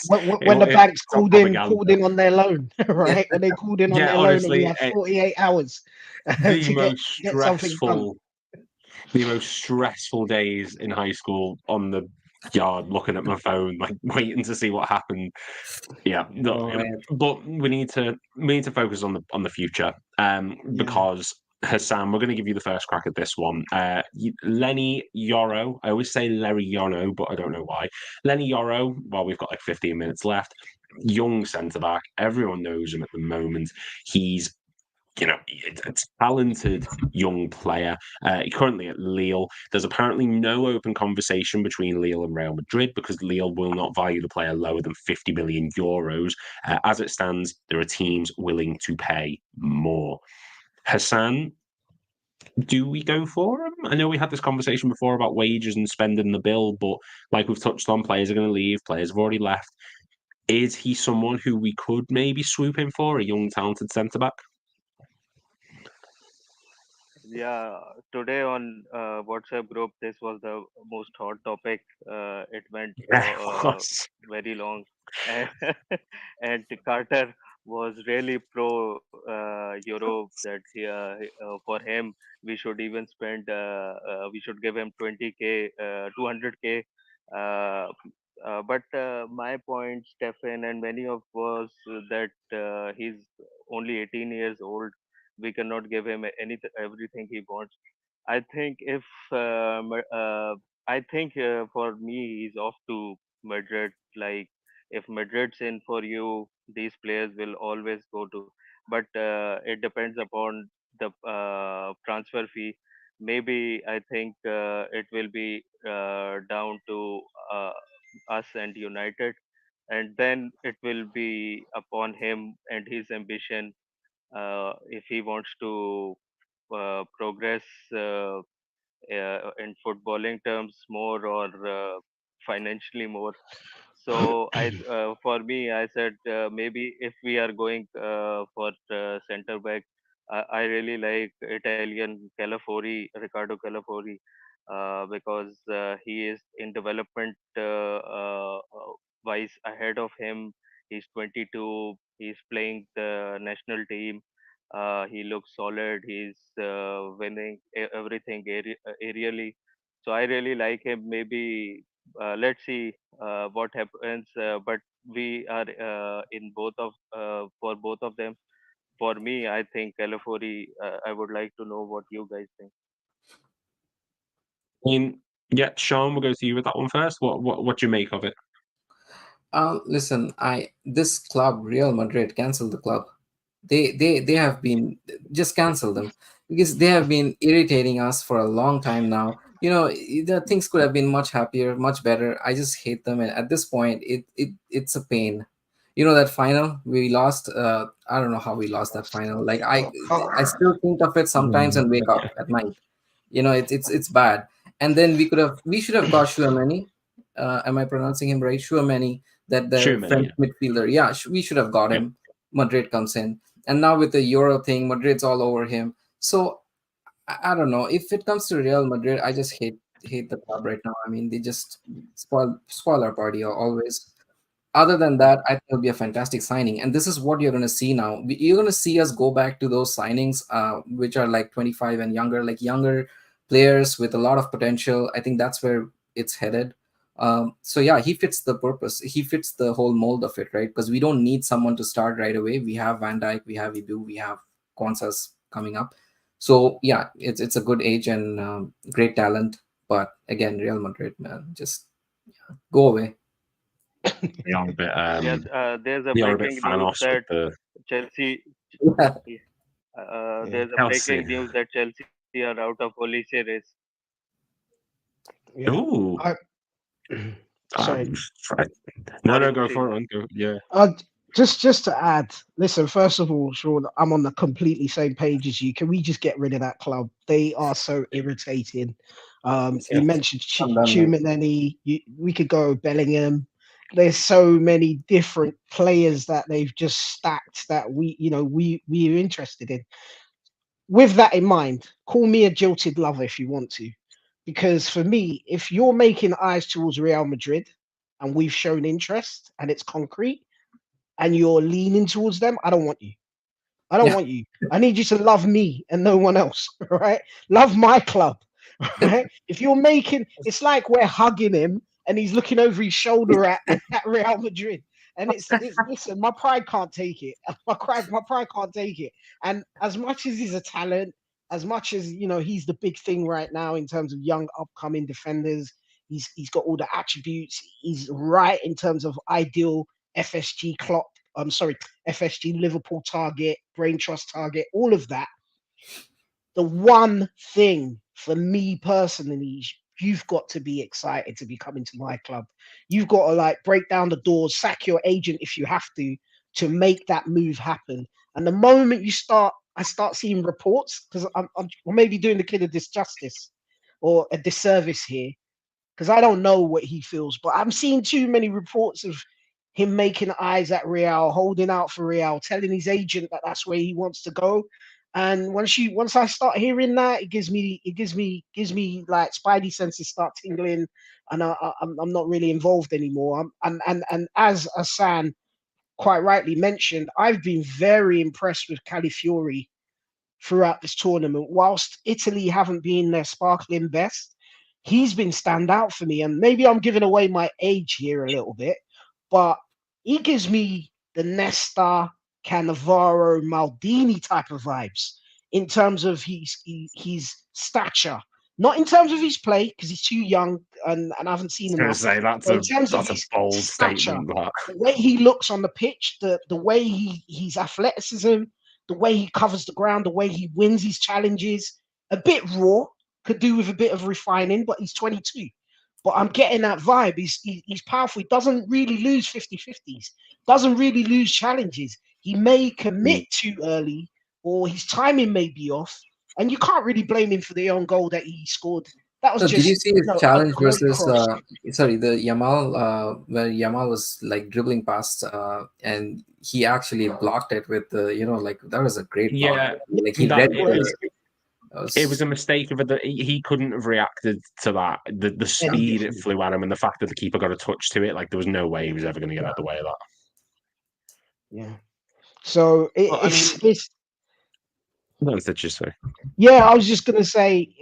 When the banks it's not propaganda. called in on their loan, Yeah, right? When they called in on yeah. their loan, and we Honestly, have 48 hours the to most get something done. stressful, the most stressful days in high school on the yard, looking at my phone, like waiting to see what happened. Yeah, no, Oh man. but we need to focus on the future, Yeah. because Hassan, we're going to give you the first crack at this one. Leny Yoro, I always say Leny Yoro, but I don't know why. Leny Yoro. Well, we've got like 15 minutes left. Young centre back, everyone knows him at the moment. He's a talented young player. Currently at Lille. There's apparently no open conversation between Lille and Real Madrid because Lille will not value the player lower than 50 million euros. As it stands, there are teams willing to pay more. Hassan, do we go for him? I know we had this conversation before about wages and spending the bill, but like we've touched on, players are going to leave, players have already left. Is he someone who we could maybe swoop in for, a young, talented centre back? Yeah, today on WhatsApp group, this was the most hot topic. It went Yeah, for of course. very long, and, and Carter was really pro Europe that for him we should even we should give him 20k, 200k. Uh, but my point, Stefan, and many of us that he's only 18 years old. We cannot give him everything he wants. I think if I think for me he's off to Madrid. Like if Madrid's in for you, these players will always go to. But it depends upon the transfer fee. Maybe I think it will be down to us and United, and then it will be upon him and his ambition if he wants to progress. in footballing terms more, or financially more. So for me, I said maybe if we are going for center back, I really like Italian Calafori, Riccardo Calafori, because he is in development wise ahead of him. He's 22. He's playing the national team. He looks solid. He's winning everything aerially. So I really like him. Maybe let's see what happens. But we are in both of for both of them. For me, I think Calafori. I would like to know what you guys think. I mean, yeah, Sean, we'll go to you with that one first. What do you make of it? Listen, I this club, Real Madrid, cancel the club. They have been, just cancel them, because they have been irritating us for a long time now. The things could have been much happier, much better. I just hate them, and at this point, it's a pain. That final we lost. I don't know how we lost that final. Like I still think of it sometimes and wake up at night. It's bad. And then we should have got Shuameni. Am I pronouncing him right? Shuameni, that the Schumann, French yeah. midfielder. Yeah, we should have got Yep. him. Madrid comes in, and now with the Euro thing, Madrid's all over him. So I don't know. If it comes to Real Madrid, I just hate the club right now. I mean, they just spoil our party always. Other than that, I think it'll be a fantastic signing. And this is what you're going to see now. You're going to see us go back to those signings, which are like 25 and younger, like younger players with a lot of potential. I think that's where it's headed. So yeah, he fits the purpose. He fits the whole mold of it, right? Because we don't need someone to start right away. We have Van Dijk, we have Ibu, we have Quansas coming up. So yeah, it's a good age and great talent. But again, Real Madrid, man, just go away. They are a bit Yeah, there's a they are a bit breaking news Thanos with that the Chelsea. Yeah. Yeah, There's a Chelsea. breaking news that Chelsea are out of Olise race. yeah. Ooh. I, sorry. Right. No, go Olise. for it. Go. Yeah. Uh, just to add, listen. First of all, Sean, I'm on the completely same page as you. Can we just get rid of that club? They are so irritating. Yes, You Yeah. mentioned I'm done, mate. Chumaneni. We could go Bellingham. There's so many different players that they've just stacked that we are interested in. With that in mind, call me a jilted lover if you want to, because for me, if you're making eyes towards Real Madrid and we've shown interest and it's concrete and you're leaning towards them, I don't want you. I don't Yeah. want you. I need you to love me and no one else, right? Love my club, right? If you're making, it's like we're hugging him and he's looking over his shoulder at Real Madrid. And it's listen, my pride can't take it. My pride can't take it. And as much as he's a talent, as much as he's the big thing right now in terms of young upcoming defenders. He's got all the attributes. He's right in terms of ideal FSG Klopp. I'm sorry, FSG Liverpool target, Brain Trust target, all of that. The one thing for me personally, you've got to be excited to be coming to my club. You've got to like break down the doors, sack your agent if you have to make that move happen. And the moment I start seeing reports, because I'm maybe doing the kid a disjustice or a disservice here, because I don't know what he feels, but I'm seeing too many reports of him making eyes at Real, holding out for Real, telling his agent that that's where he wants to go. And once I start hearing that, it gives me like spidey senses start tingling, and I'm not really involved anymore. And as Asan quite rightly mentioned, I've been very impressed with Califiori throughout this tournament. Whilst Italy haven't been their sparkling best, he's been standout for me. And maybe I'm giving away my age here a little bit, but he gives me the Nesta, Cannavaro, Maldini type of vibes in terms of his stature. Not in terms of his play, because he's too young and I haven't I seen was gonna enough, say but in terms of that's a his bold stature, statement. That. the way he looks on the pitch, the way his athleticism, the way he covers the ground, the way he wins his challenges, a bit raw, could do with a bit of refining, but he's 22. But I'm getting that vibe. He's powerful. He doesn't really lose 50-50s, doesn't really lose challenges. He may commit too early or his timing may be off, and you can't really blame him for the own goal that he scored. That was So did you just see his a challenge great versus cross. the Yamal where Yamal was like dribbling past and he actually blocked it with the like that was a great block. Yeah, Like he that read it was a mistake of it. He couldn't have reacted to that. The Any speed it different. flew at him, and the fact that the keeper got a touch to it, like there was no way he was ever going to get out of the way of that. Yeah. So Well, I mean, it's no, that's just so. yeah. I was just gonna say,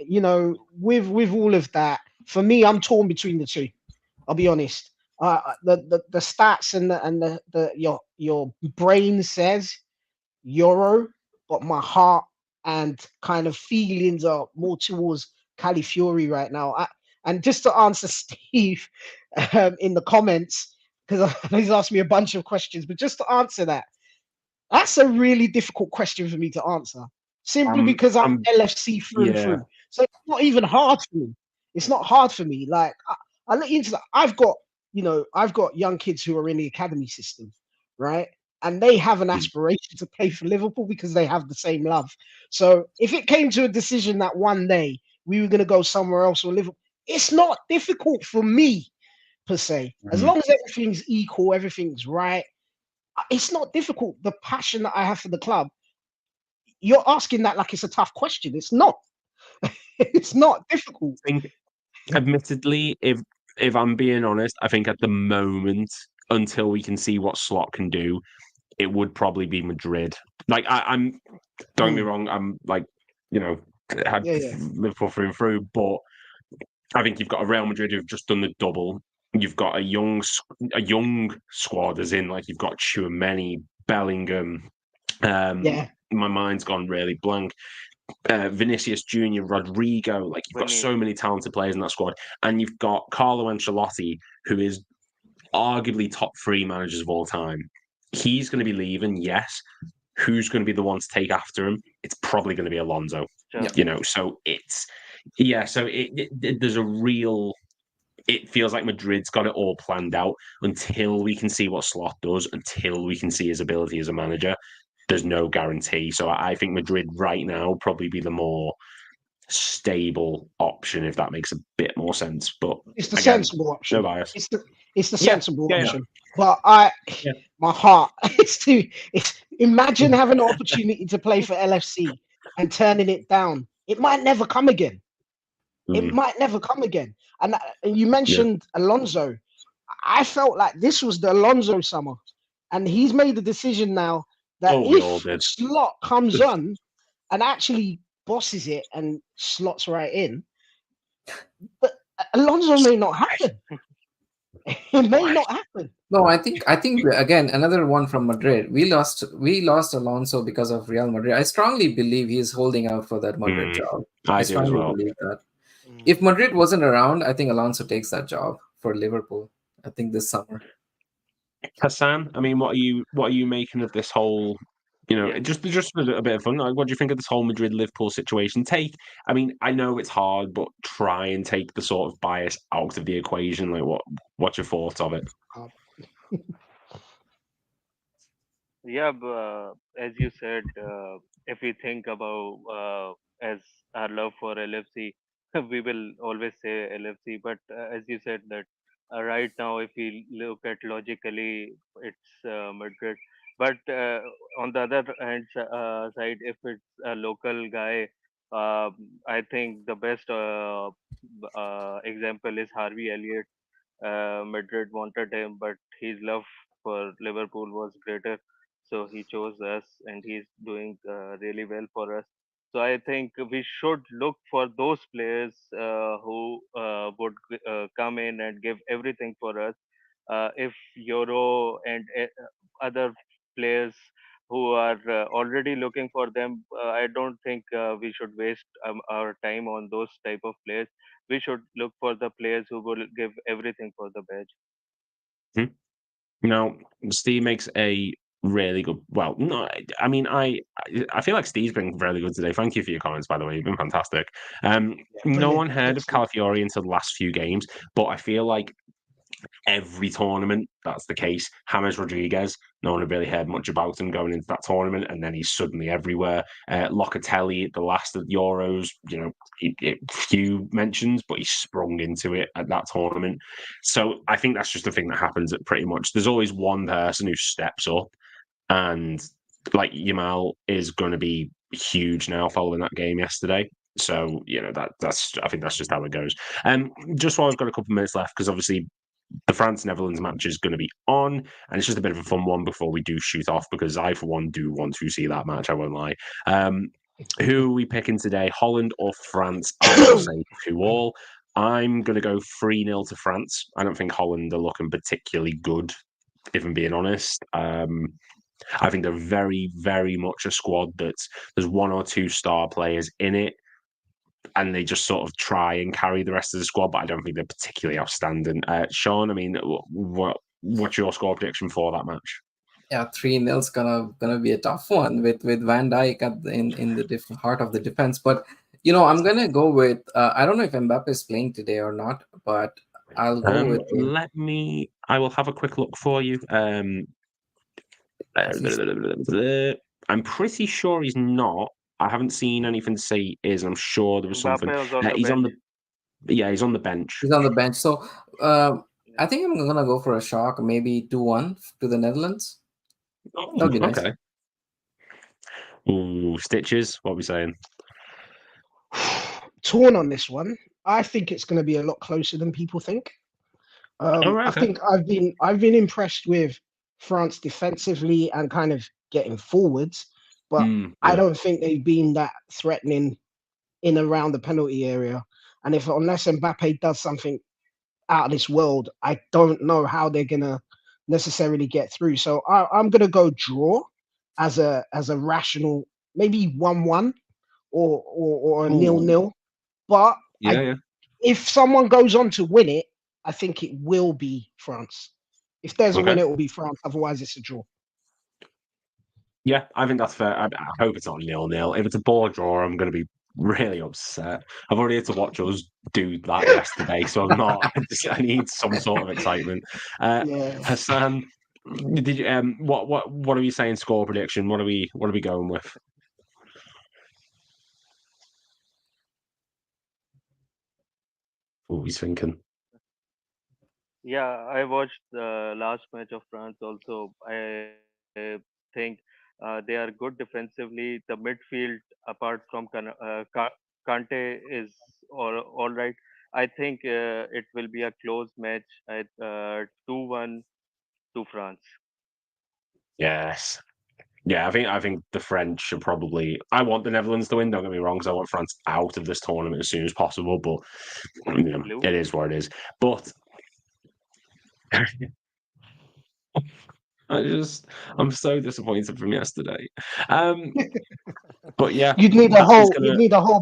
with all of that, for me, I'm torn between the two. I'll be honest. The stats and your brain says Euro, but my heart and kind of feelings are more towards Califiori right now. And just to answer Steve in the comments, because he's asked me a bunch of questions, but just to answer that, that's a really difficult question for me to answer, simply because I'm LFC through and through. So it's not even hard for me. It's not hard for me. Like I'll let you into that. I've got young kids who are in the academy system, right? And they have an aspiration to play for Liverpool because they have the same love. So if it came to a decision that one day we were going to go somewhere else or Liverpool, it's not difficult for me per se. As long as everything's equal, everything's right, it's not difficult. The passion that I have for the club, you're asking that like it's a tough question. It's not. It's not difficult. I think, admittedly, if I'm being honest, I think at the moment, until we can see what Slot can do, it would probably be Madrid. Like I'm don't get me wrong, I'm like, had Liverpool through and through, but I think you've got a Real Madrid who've just done the double. You've got a young squad, as in like you've got Tchouaméni, Bellingham. My mind's gone really blank. Vinicius Junior, Rodrigo. Like you've got so many talented players in that squad, and you've got Carlo Ancelotti, who is arguably top 3 managers of all time. He's going to be leaving, yes. Who's going to be the one to take after him? It's probably going to be Alonso. So it's So there's a real. It feels like Madrid's got it all planned out until we can see what Slot does, until we can see his ability as a manager. There's no guarantee. So I think Madrid right now probably be the more stable option, if that makes a bit more sense. But it's the sensible option. No bias. It's the sensible option. But my heart it's imagine having an opportunity to play for LFC and turning it down. It might never come again. It might never come again. And you mentioned Alonso. I felt like this was the Alonso summer, and he's made the decision now that if Slot comes on and actually bosses it and slots right in, but Alonso may not happen. It may not happen. No, I think again another one from Madrid. We lost Alonso because of Real Madrid. I strongly believe he is holding out for that Madrid job. I strongly believe that. If Madrid wasn't around, I think Alonso takes that job for Liverpool. I think this summer. Hassan, I mean, what are you making of this whole? Just a bit of fun. Like, what do you think of this whole Madrid-Liverpool situation? I mean, I know it's hard, but try and take the sort of bias out of the equation. Like, what's your thoughts of it? As you said, if we think about as our love for LFC, we will always say LFC. But as you said that right now, if we look at logically, it's Madrid. But on the other hand side, if it's a local guy, I think the best example is Harvey Elliott. Madrid wanted him, but his love for Liverpool was greater, so he chose us, and he's doing really well for us. So I think we should look for those players who would come in and give everything for us. If Euro and other players who are already looking for them, I don't think we should waste our time on those type of players. We should look for the players who will give everything for the badge. Now, Steve makes a really good. Well, no, I mean, I feel like Steve's been really good today. Thank you for your comments, by the way. You've been fantastic. No one heard of Calafiori until the last few games, but I feel like every tournament, that's the case. James Rodriguez, no one had really heard much about him going into that tournament, and then he's suddenly everywhere. Locatelli, the last of the Euros, few mentions, but he sprung into it at that tournament. So I think that's just the thing that happens at pretty much. There's always one person who steps up, and like Yamal is going to be huge now following that game yesterday. So that's I think that's just how it goes. Just while I've got a couple of minutes left, because obviously the France-Netherlands match is going to be on, and it's just a bit of a fun one before we do shoot off, because I, for one, do want to see that match, I won't lie. Who are we picking today, Holland or France? I will say 2-2. I'm going to go 3-0 to France. I don't think Holland are looking particularly good, if I'm being honest. I think they're very, very much a squad there's one or two star players in it, and they just sort of try and carry the rest of the squad, but I don't think they're particularly outstanding. Sean, I mean, what's your score prediction for that match? Yeah, 3-0 is gonna be a tough one with Van Dijk in the heart of the defense. But I'm gonna go with I don't know if Mbappe is playing today or not, but I'll go with. I will have a quick look for you. I'm pretty sure he's not. I haven't seen anything to say he is. I'm sure there was something. He's on the bench. He's on the bench. So I think I'm gonna go for a shock, maybe 2-1 to the Netherlands. Oh, that'd be nice. Okay. Ooh, Stitches. What are we saying? Torn on this one. I think it's going to be a lot closer than people think. I think I've been impressed with France defensively and kind of getting forwards, but I don't think they've been that threatening in around the penalty area. And unless Mbappe does something out of this world, I don't know how they're gonna necessarily get through. So I'm gonna go draw as a rational, maybe 1-1 or a 0-0. But if someone goes on to win it, I think it will be France. If there's a winner, it will be France. Otherwise, it's a draw. Yeah, I think that's fair. I hope it's not 0-0. If it's a ball draw, I'm going to be really upset. I've already had to watch us do that yesterday, so I'm not. I need some sort of excitement. Hassan, did you? What are we saying? Score prediction? What are we going with? Oh, he's thinking. Yeah, I watched the last match of France also. I think they are good defensively. The midfield, apart from Kante, is all right. I think it will be a close match at 2-1 to France. Yes. Yeah, I think the French should probably. I want the Netherlands to win. Don't get me wrong, because I want France out of this tournament as soon as possible. But it is what it is. But I'm so disappointed from yesterday. But yeah, you'd need a whole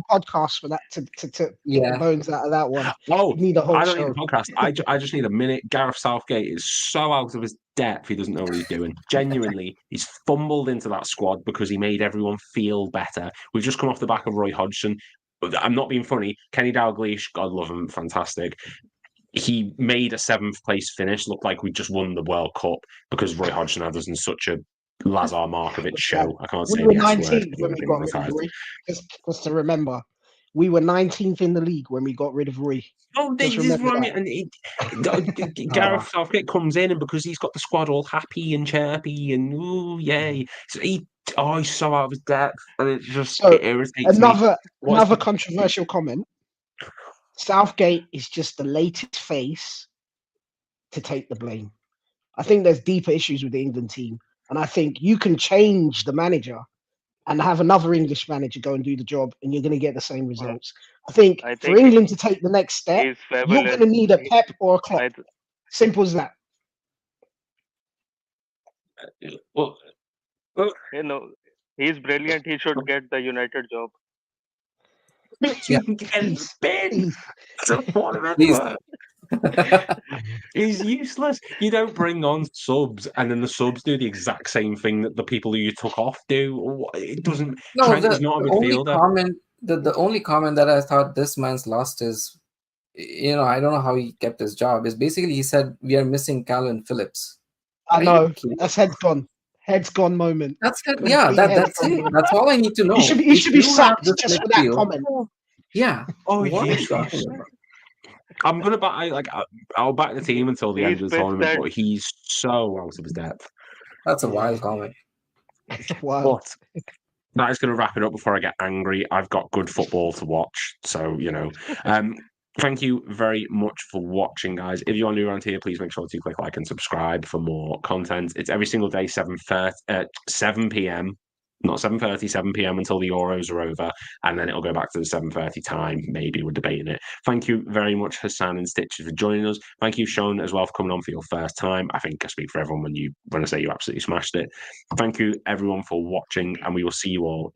podcast for that to get the bones out of that one. Oh, need a whole I don't need a podcast. I just need a minute. Gareth Southgate is so out of his depth, he doesn't know what he's doing. Genuinely, he's fumbled into that squad because he made everyone feel better. We've just come off the back of Roy Hodgson. I'm not being funny. Kenny Dalglish, God love him, fantastic. He made a 7th place finish look like we just won the World Cup because Roy Hodgson had us in such a Lazar Markovic show. I can't say we were 19th when we got rid of Roy. Just to remember, we were 19th in the league when we got rid of Roy. Oh, this is what I mean. And Gareth Southgate comes in, and because he's got the squad all happy and chirpy and ooh yay, so he's so out of his depth, and it just it irritates me. Another controversial comment. Southgate is just the latest face to take the blame. I think there's deeper issues with the England team, and I think you can change the manager and have another English manager go and do the job, and you're going to get the same results. I think for England to take the next step, you're going to need a Pep or a Klopp. Simple as that. Well, he's brilliant. He should get the United job. He's useless. You don't bring on subs and then the subs do the exact same thing that the people who you took off do. It doesn't. No, Trent is not a midfielder. The only comment that I thought this man's lost is I don't know how he kept his job. Is basically he said we are missing Calvin Phillips. I Are you know. kidding? That's heads gone. Heads gone moment. That's it. Complete Yeah, heads that's gone it. moment. That's all I need to know. He should be If you have sacked this just for that midfield- comment. Yeah. Oh, What are yeah. you talking about? I'm gonna back. I'll back the team until the He's end of the pissed tournament, that- but he's so out of his depth. That's a Yeah. wild comment. Wow. But that is going to wrap it up before I get angry. I've got good football to watch, so thank you very much for watching, guys. If you are new around here, please make sure to click like and subscribe for more content. It's every single day, 7 p.m. Not 7:30, 7 p.m. until the Euros are over, and then it'll go back to the 7:30 time. Maybe we're debating it. Thank you very much, Hassan and Stitches, for joining us. Thank you, Sean, as well, for coming on for your first time. I think I speak for everyone when I say you absolutely smashed it. Thank you, everyone, for watching, and we will see you all